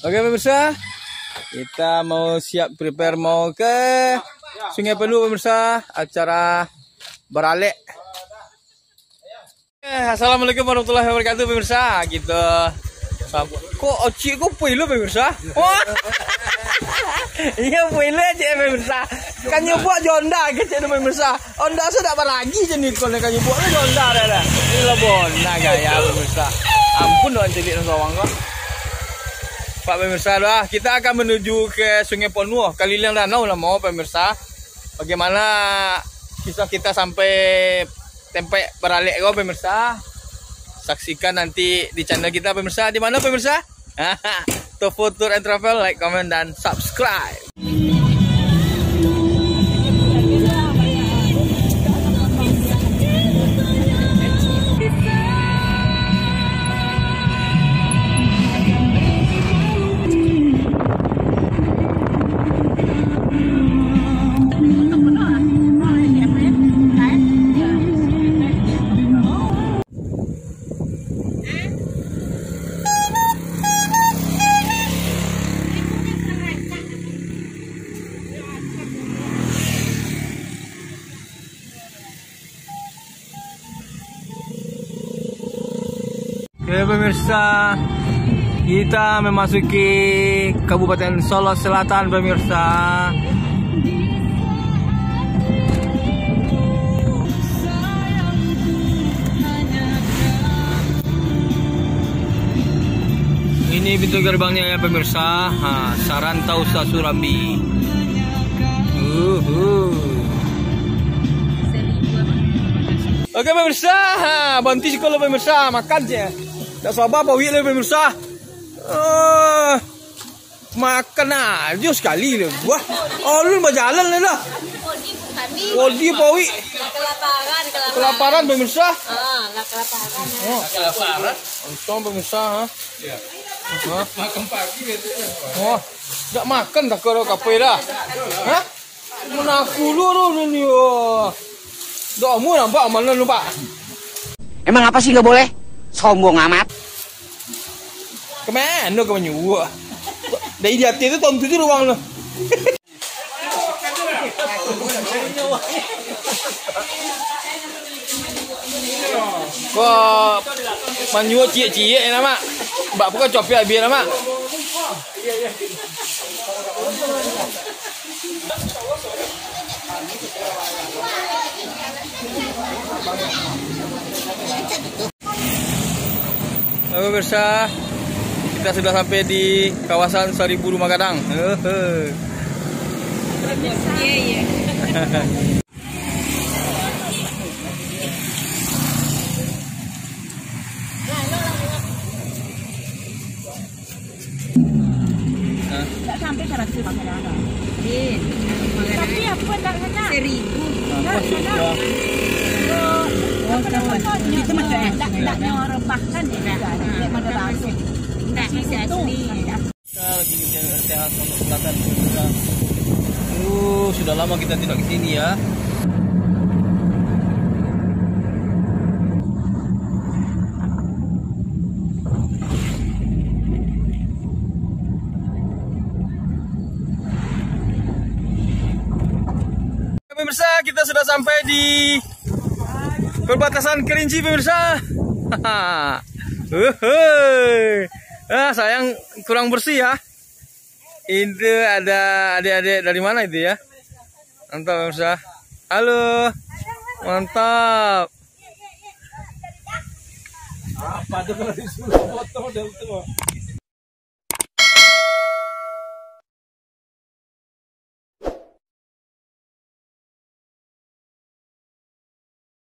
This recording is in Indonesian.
Oke pemirsa, kita mau siap prepare mau ke Sungai Pelu pemirsa, acara beralek. Assalamualaikum warahmatullahi wabarakatuh pemirsa. Kita kok oci kok pelu pemirsa? Wah. Iya pelu aja pemirsa. Kan nyebut jonda gitu pemirsa. Onda sudah lagi jenis kalau kan nyebut jonda dah. Ini lah bonda gaya pemirsa. Ampun doang celik sawang kok. Pak pemirsa dah, kita akan menuju ke Sungai Pelu, keliling danau lah mau pemirsa. Bagaimana kisah kita sampai tempe beralek kok pemirsa? Saksikan nanti di channel kita pemirsa. Di mana pemirsa? Tofu Tour and Travel, like, comment dan subscribe. Oke pemirsa, kita memasuki Kabupaten Solo Selatan pemirsa. Ini pintu gerbangnya ya pemirsa, Sarantausa Surambi. Oke pemirsa, bantu sekolah pemirsa, makan aja. Tak sabar bawa le pemirsa. Makan aja sekali le. Wah, lu berjalan le dah. Odi bawi. Kelaparan pemirsa. Kelaparan. Oh, kelaparan. Untung pemirsa, ha. Iya. Makan pagi gitu. Oh, tak makan tak kalau kape dah. Hah? Menaku lu ni. Doamu nampak mana lu, Pak? Emang apa sih nggak boleh? Sombong amat. Kemana kamu nyuruh? Dari di hati itu tahun 7 ruang lu. Kok menyuruh cie-cie nama? Mbak bukan copi biar nama. Oke pemirsa, kita sudah sampai di kawasan Sariburu Magadang. Tak sampai 100 Magadang. Tapi apa tak sana? 1000. Itu macam tak rempah kan dia. Mana langsung. Tak masih asli. Kita lagi sehat untuk selatan. Sudah lama kita tidak ke sini ya. Pemirsa, kita sudah sampai di perbatasan Kerinci pemirsa. Sayang kurang bersih ya. Itu ada adik-adik dari mana itu ya? Mantap pemirsa. Halo. Mantap. Apa tuh kalau disuruh foto